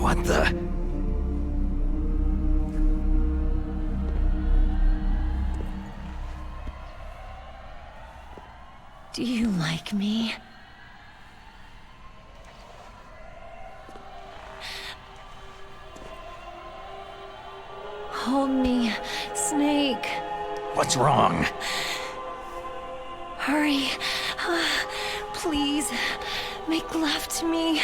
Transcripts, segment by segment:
What the? Do you like me? Hold me, Snake. What's wrong? Hurry. Please, make love to me.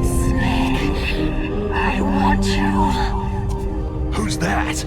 Snake, I want you. Who's that?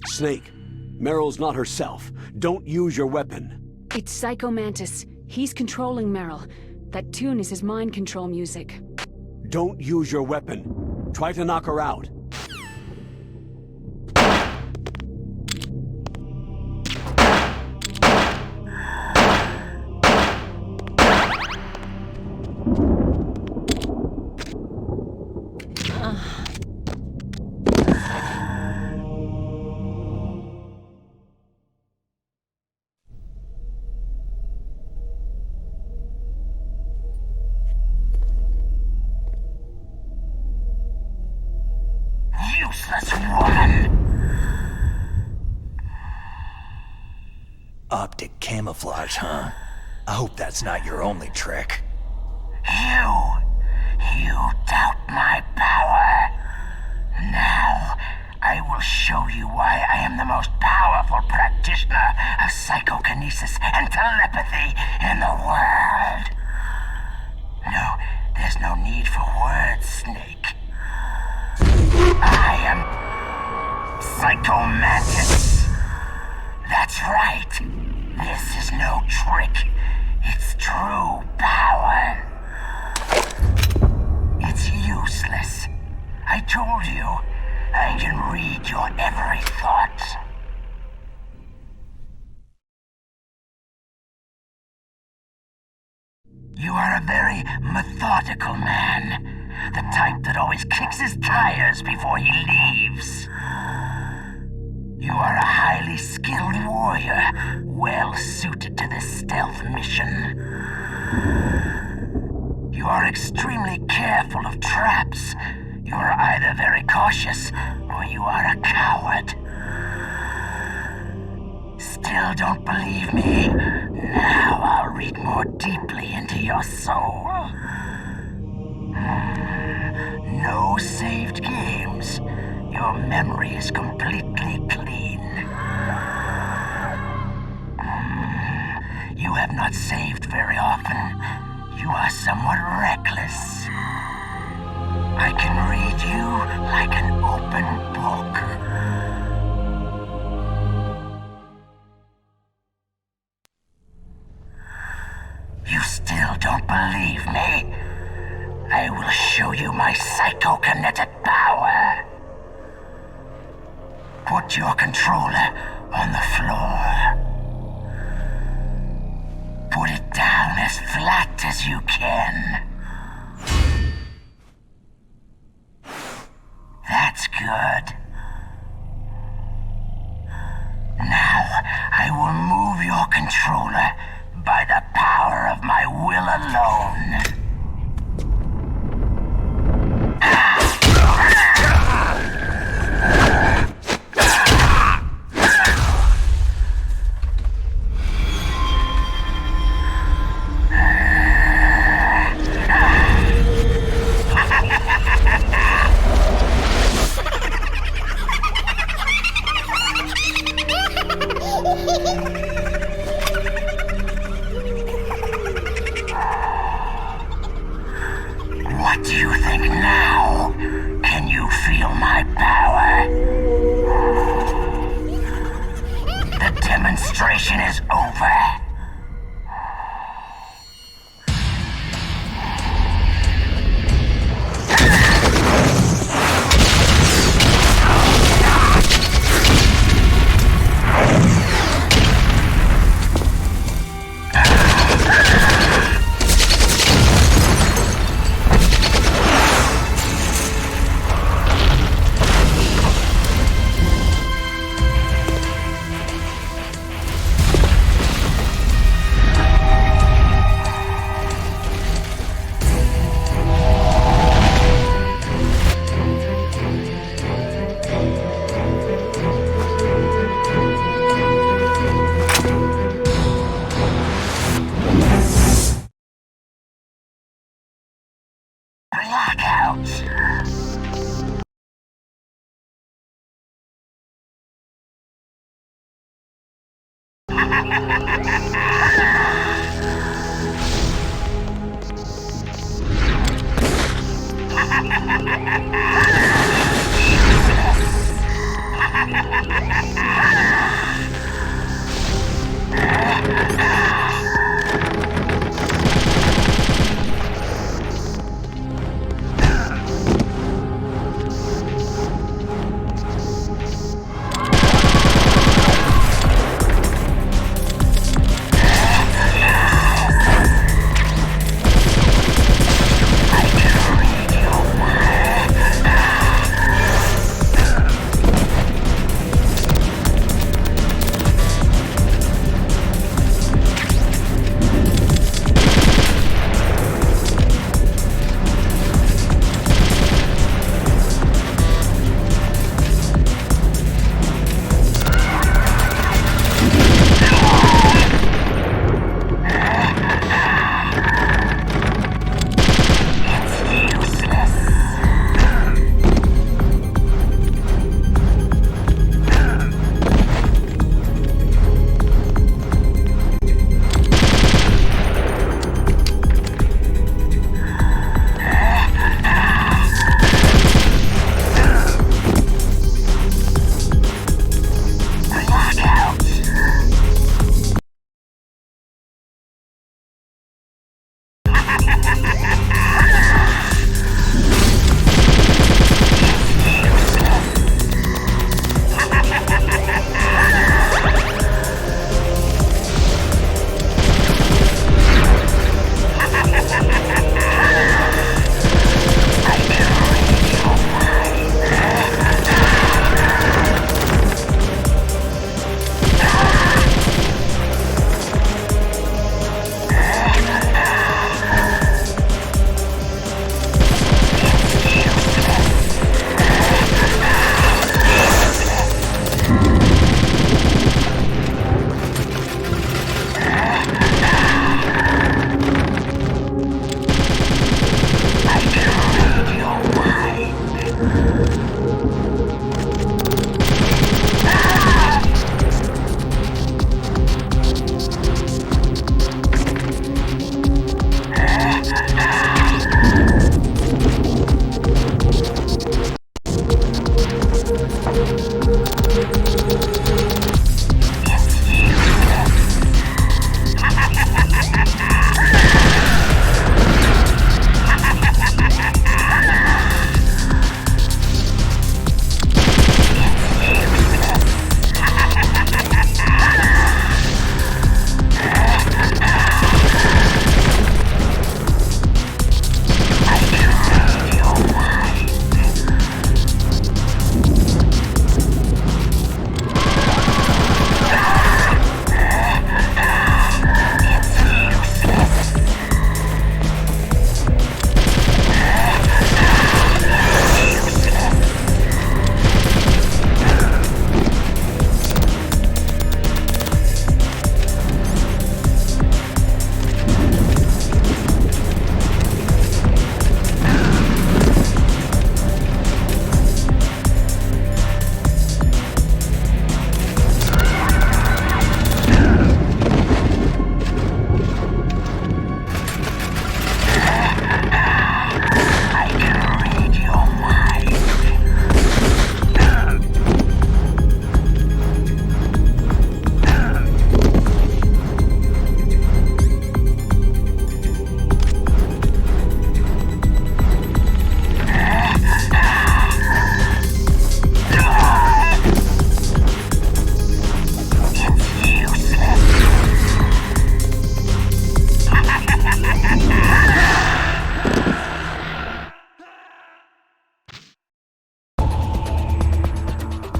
Snake, Meryl's not herself. Don't use your weapon. It's Psycho Mantis. He's controlling Meryl. That tune is his mind control music. Don't use your weapon. Try to knock her out. Useless woman! Optic camouflage, huh? I hope that's not your only trick. You doubt my power. Now, I will show you why I am the most powerful practitioner of psychokinesis and telepathy in the world. No, there's no need for words, Snake. I am Psycho Mantis. That's right. This is no trick. It's true power. It's useless. I told you, I can read your every thought. You are a very methodical man. The type that always kicks his tires before he leaves. You are a highly skilled warrior, well suited to this stealth mission. You are extremely careful of traps. You are either very cautious, or you are a coward. Still don't believe me? Now I'll read more deeply into your soul. No saved games. Your memory is completely clean. You have not saved very often. You are somewhat reckless. I can read you like an open book. You still don't believe me? I will show you my psychokinetic power. Put your controller on the floor. Put it down as flat as you can. That's good. Now, I will move your controller by the power of my will alone. demonstration is over.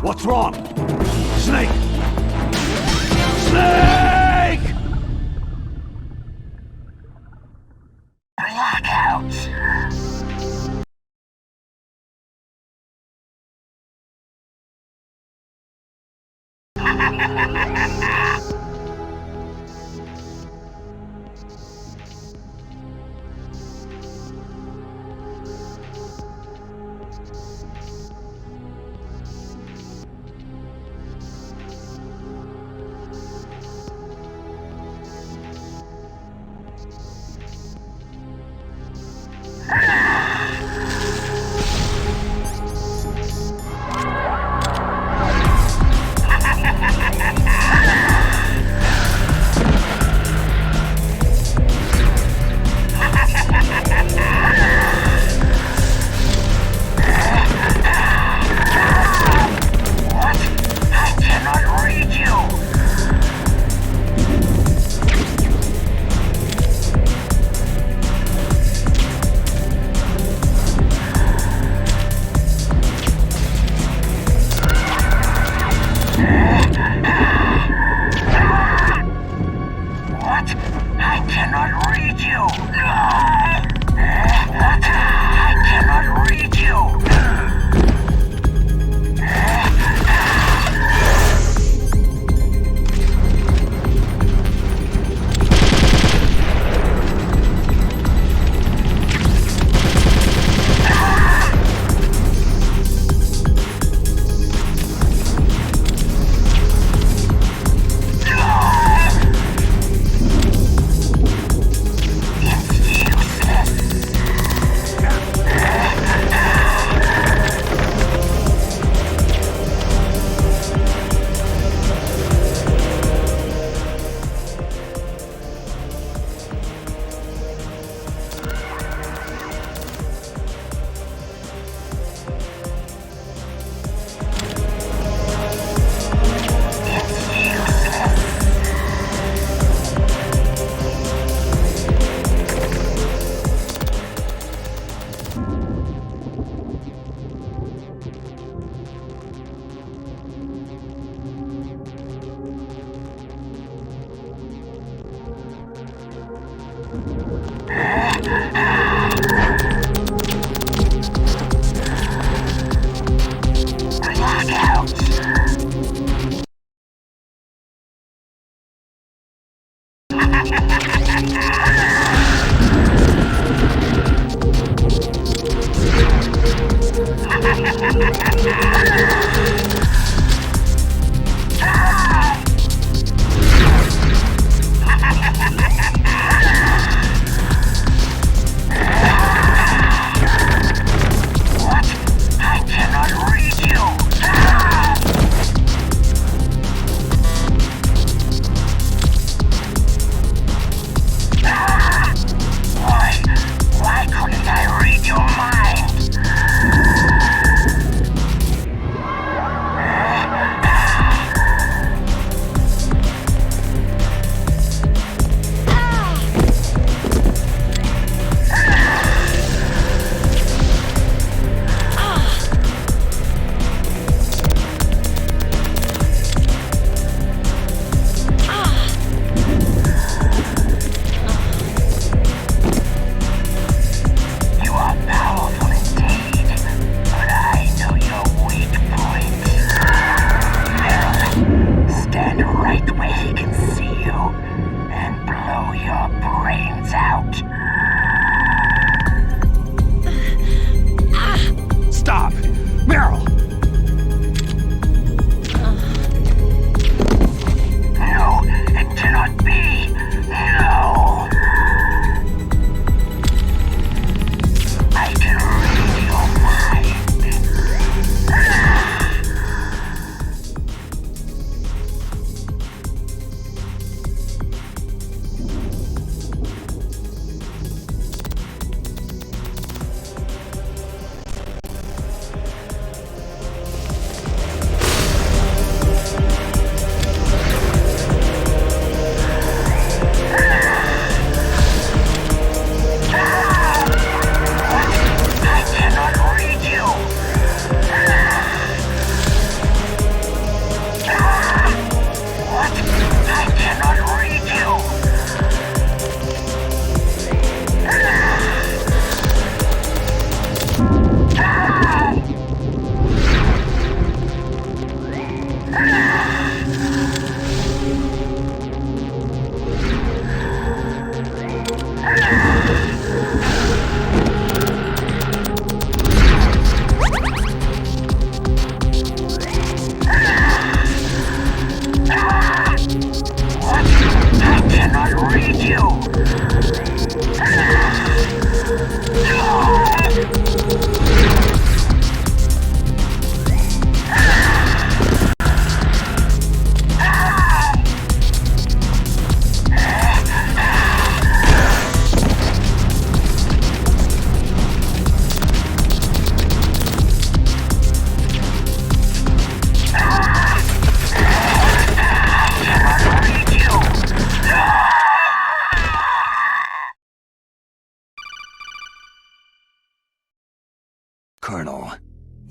What's wrong? Snake! Snake! Blackout!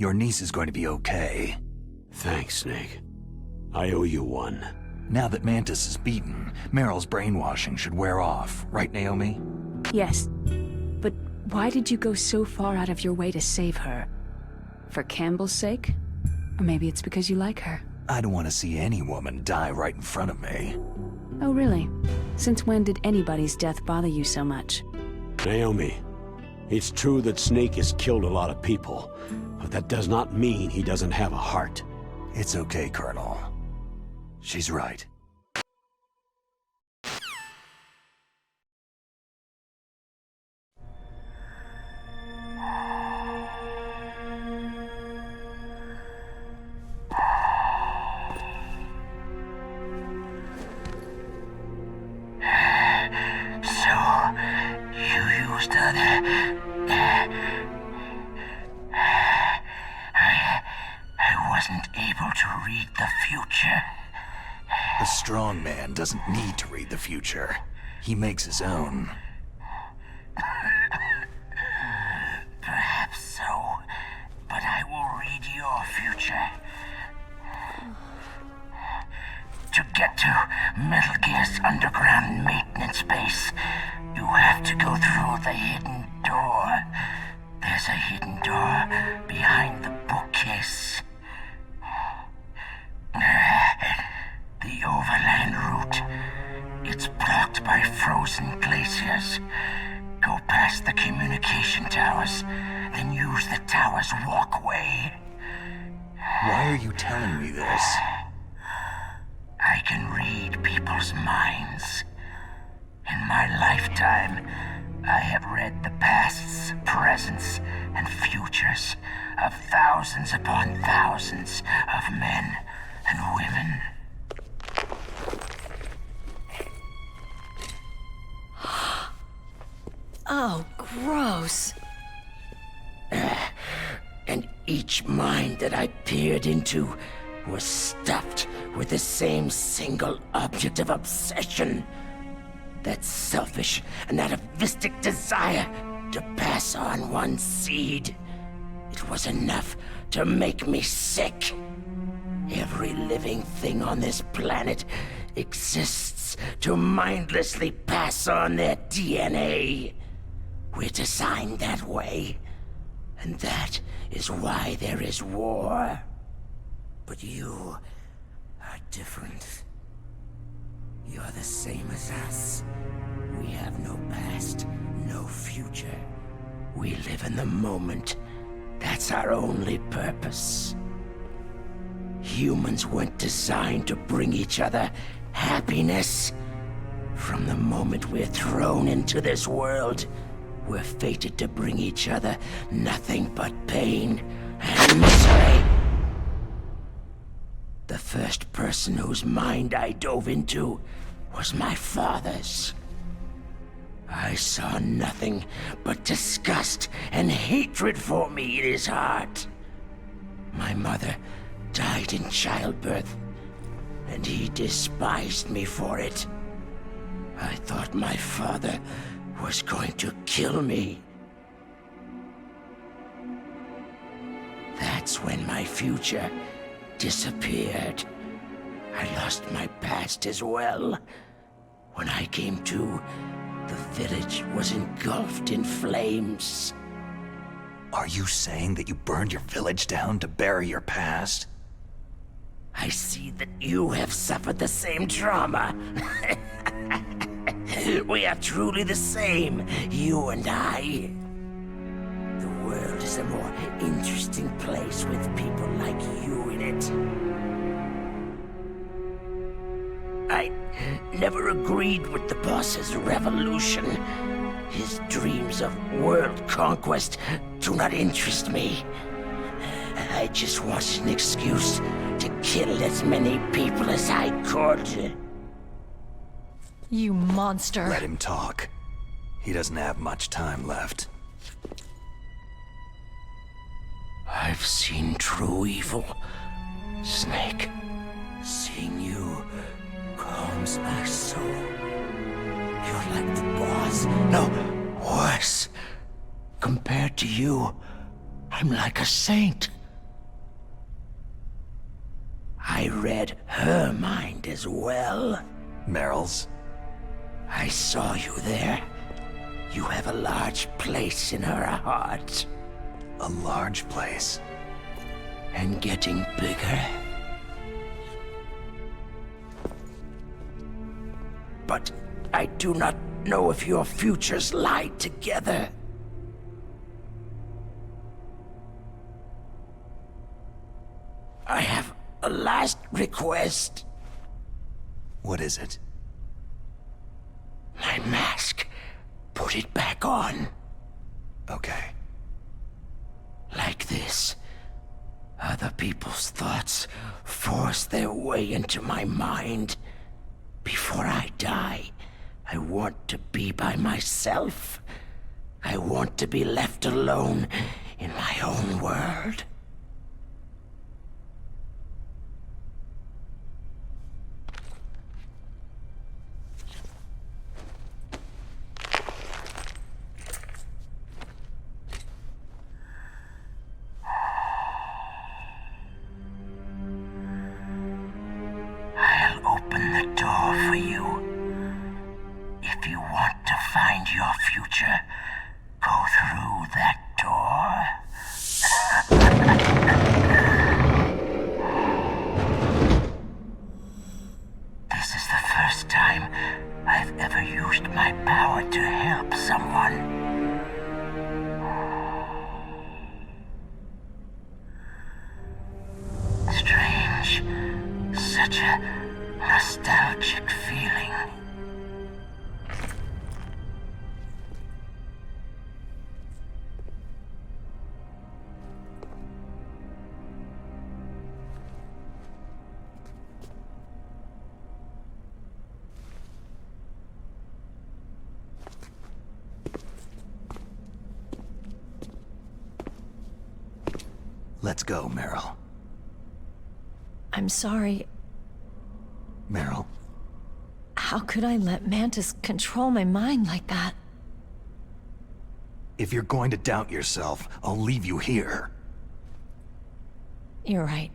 Your niece is going to be okay. Thanks, Snake. I owe you one. Now that Mantis is beaten, Meryl's brainwashing should wear off, right, Naomi? Yes. But why did you go so far out of your way to save her? For Campbell's sake? Or maybe it's because you like her? I don't want to see any woman die right in front of me. Oh, really? Since when did anybody's death bother you so much? Naomi, it's true that Snake has killed a lot of people, but that does not mean he doesn't have a heart. It's okay, Colonel. She's right. I wasn't able to read the future. A strong man doesn't need to read the future. He makes his own. Perhaps so, but I will read your future. To get to Metal Gear's underground maintenance base, you have to go through the hidden door. There's a hidden door behind the bookcase. The overland route. It's blocked by frozen glaciers. Go past the communication towers, then use the tower's walkway. Why are you telling me this? I can read people's minds. In my lifetime, I have read the pasts, presents, and futures of thousands upon thousands of men and women. Oh, gross. And each mind that I peered into was stuffed with the same single object of obsession. That selfish and atavistic desire to pass on one seed. It was enough to make me sick. Every living thing on this planet exists to mindlessly pass on their DNA. We're designed that way. And that is why there is war. But you are different. You're the same as us. We have no past, no future. We live in the moment. That's our only purpose. Humans weren't designed to bring each other happiness. From the moment we're thrown into this world, we're fated to bring each other nothing but pain and misery. The first person whose mind I dove into was my father's. I saw nothing but disgust and hatred for me in his heart. My mother died in childbirth, and he despised me for it. I thought my father was going to kill me. That's when my future disappeared. I lost my past as well. When I came to, the village was engulfed in flames. Are you saying that you burned your village down to bury your past? I see that you have suffered the same trauma. We are truly the same, you and I. The world is a more interesting place with people like you in it. I never agreed with the boss's revolution. His dreams of world conquest do not interest me. I just wanted an excuse to kill as many people as I could. You monster. Let him talk. He doesn't have much time left. I've seen true evil, Snake. Seeing you calms my soul. You're like the boss. No, worse. Compared to you, I'm like a saint. I read her mind as well. Meryl's? I saw you there. You have a large place in her heart. A large place. And getting bigger. But I do not know if your futures lie together. I have a last request. What is it? My mask. Put it back on. Okay. Like this. Other people's thoughts force their way into my mind. Before I die, I want to be by myself. I want to be left alone in my own world. I'll open the door for you. If you want to find your future, go through that door. This is the first time I've ever used my power to help someone. Strange. Such a nostalgic feeling. Let's go, Meryl. I'm sorry. Meryl, How could I let Mantis control my mind like that? if you're going to doubt yourself, I'll leave you here. You're right.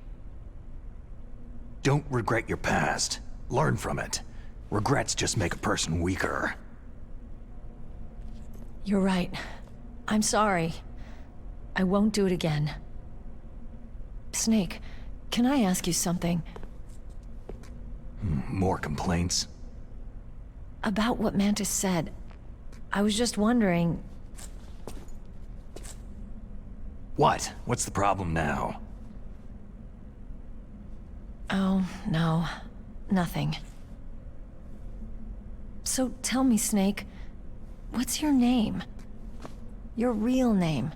Don't regret your past. Learn from it. Regrets just make a person weaker. You're right. I'm sorry. I won't do it again. Snake, can I ask you something? More complaints? About what Mantis said. I was just wondering... What? What's the problem now? Oh, no. Nothing. So tell me, Snake, what's your name? Your real name?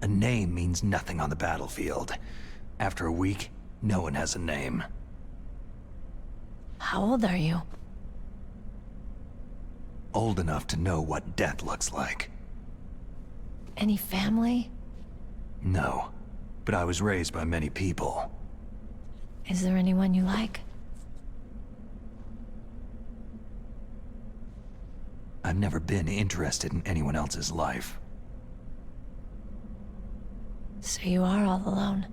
A name means nothing on the battlefield. After a week, no one has a name. How old are you? Old enough to know what death looks like. Any family? No, but I was raised by many people. Is there anyone you like? I've never been interested in anyone else's life. So you are all alone,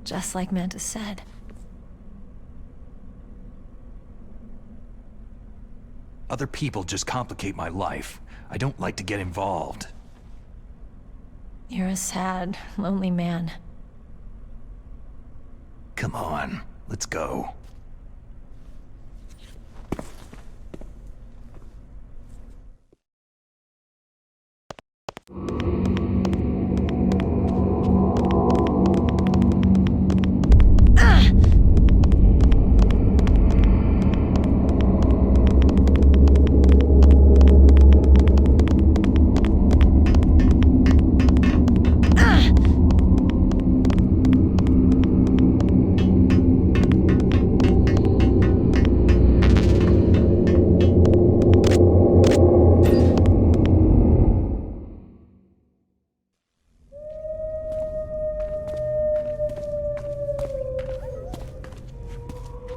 just like Mantis said. Other people just complicate my life. I don't like to get involved. You're a sad, lonely man. Come on, let's go.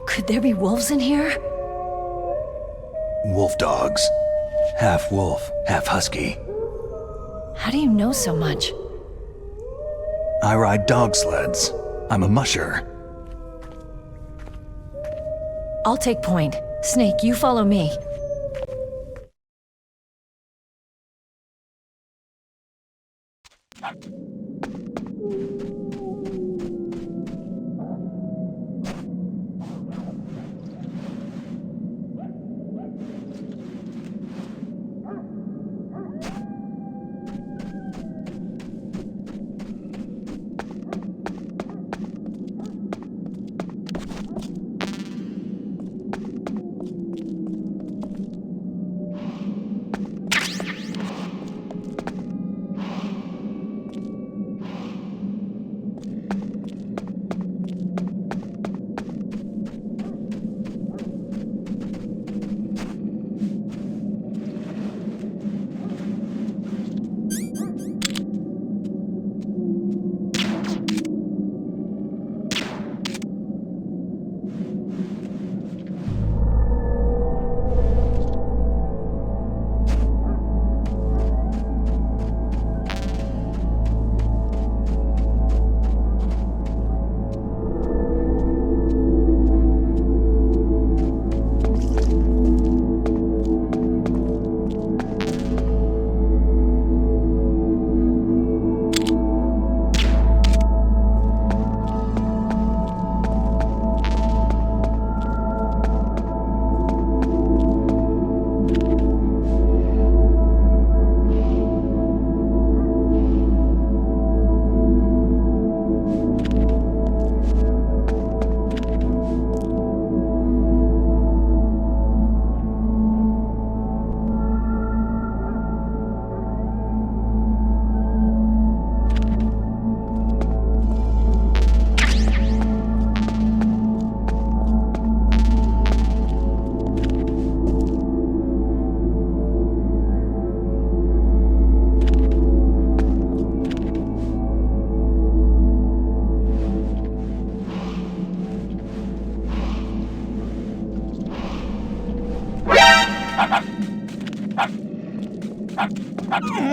Could there be wolves in here? Wolf dogs. Half wolf, half husky. How do you know so much? I ride dog sleds. I'm a musher. I'll take point. Snake, you follow me.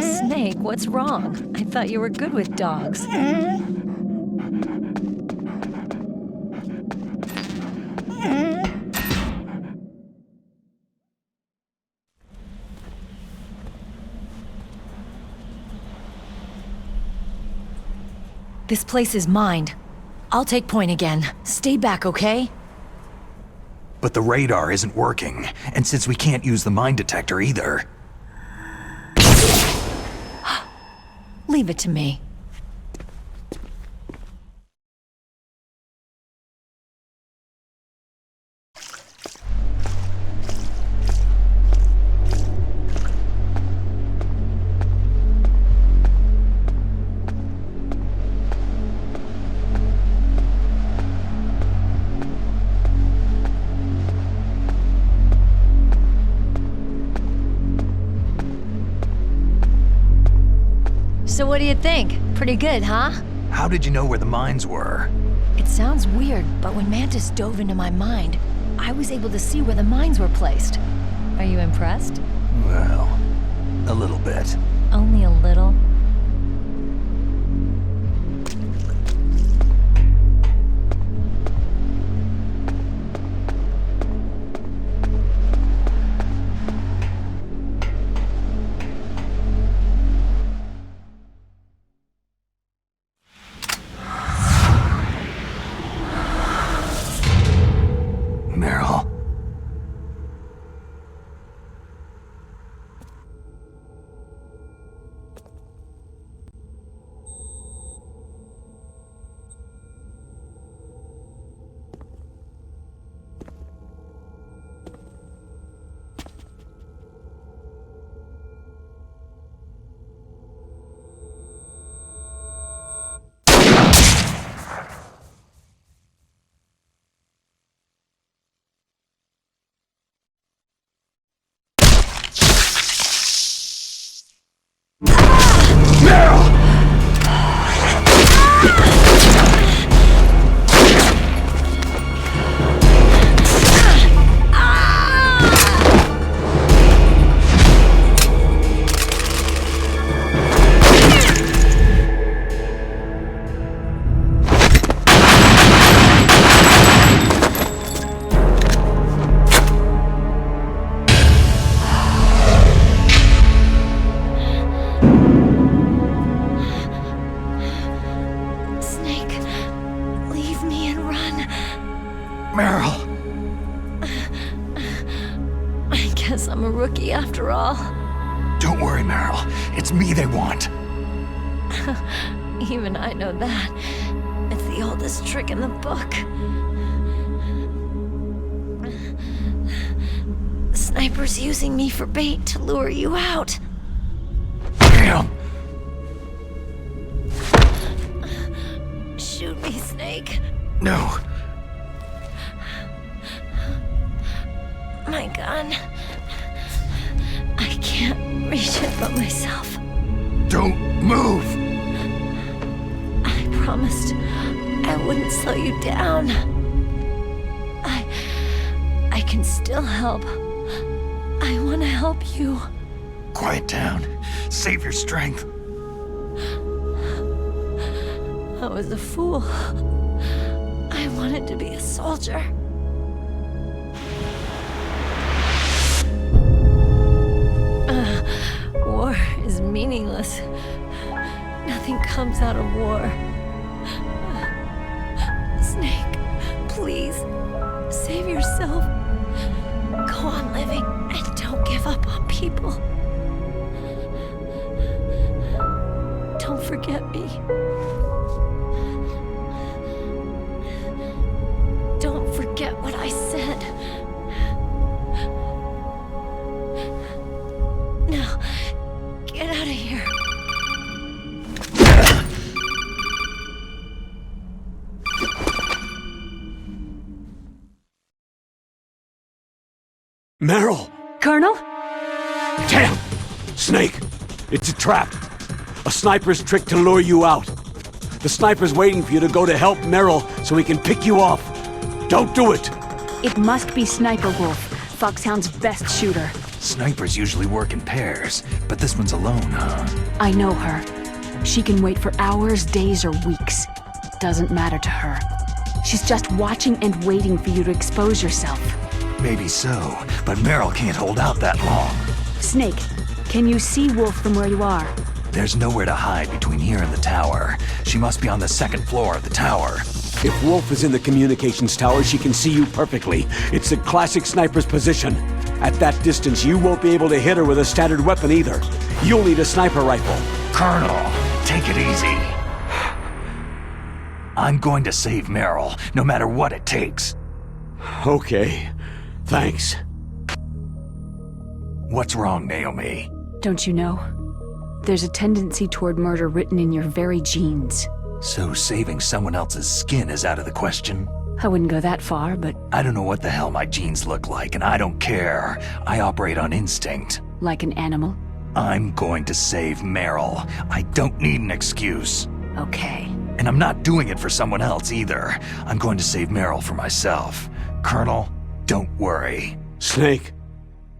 Snake, what's wrong? I thought you were good with dogs. This place is mine. I'll take point again. Stay back, okay? But the radar isn't working, and since we can't use the mine detector either... Leave it to me. So what do you think? Pretty good, huh? How did you know where the mines were? It sounds weird, but when Mantis dove into my mind, I was able to see where the mines were placed. Are you impressed? Well, a little bit. Only a little. Meryl. Meryl! I guess I'm a rookie after all. Don't worry, Meryl. It's me they want. Even I know that. It's the oldest trick in the book. The sniper's using me for bait to lure you out. Damn! Shoot me, Snake. No. My gun. I can't reach it but myself. Don't move! I promised I wouldn't slow you down. I can still help. I want to help you. Quiet down. Save your strength. I was a fool. I wanted to be a soldier. War is meaningless. Nothing comes out of war. Snake, please, save yourself. Go on living and don't give up on people. Don't forget me. Don't forget what I said. Now, get out of here. Meryl! Colonel? Damn! Snake! It's a trap. A sniper's trick to lure you out. The sniper's waiting for you to go to help Meryl so he can pick you off. Don't do it! It must be Sniper Wolf, Foxhound's best shooter. Snipers usually work in pairs, but this one's alone, huh? I know her. She can wait for hours, days, or weeks. Doesn't matter to her. She's just watching and waiting for you to expose yourself. Maybe so, but Meryl can't hold out that long. Snake, can you see Wolf from where you are? There's nowhere to hide between here and the tower. She must be on the second floor of the tower. If Wolf is in the communications tower, she can see you perfectly. It's a classic sniper's position. At that distance, you won't be able to hit her with a standard weapon either. You'll need a sniper rifle. Colonel, take it easy. I'm going to save Meryl, no matter what it takes. Okay, thanks. What's wrong, Naomi? Don't you know? There's a tendency toward murder written in your very genes. So saving someone else's skin is out of the question? I wouldn't go that far, but I don't know what the hell my genes look like, and I don't care. I operate on instinct. like an animal? I'm going to save Meryl. I don't need an excuse. Okay. And I'm not doing it for someone else either. I'm going to save Meryl for myself. Colonel, don't worry. Snake,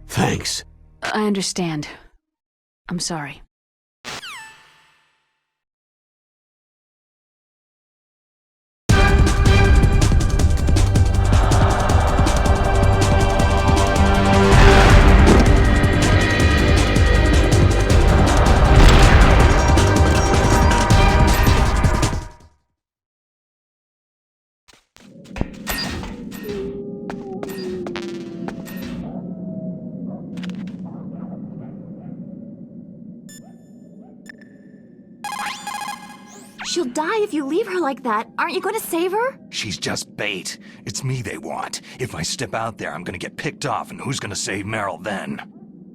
thanks. I understand. I'm sorry. She'll die if you leave her like that. Aren't you going to save her? She's just bait. It's me they want. If I step out there, I'm gonna get picked off, and who's gonna save Meryl then?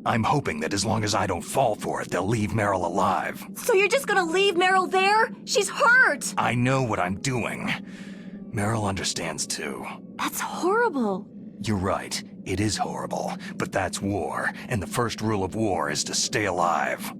I'm hoping that as long as I don't fall for it, they'll leave Meryl alive. So you're just going to leave Meryl there? She's hurt! I know what I'm doing. Meryl understands too. That's horrible. You're right. It is horrible, but that's war, and the first rule of war is to stay alive.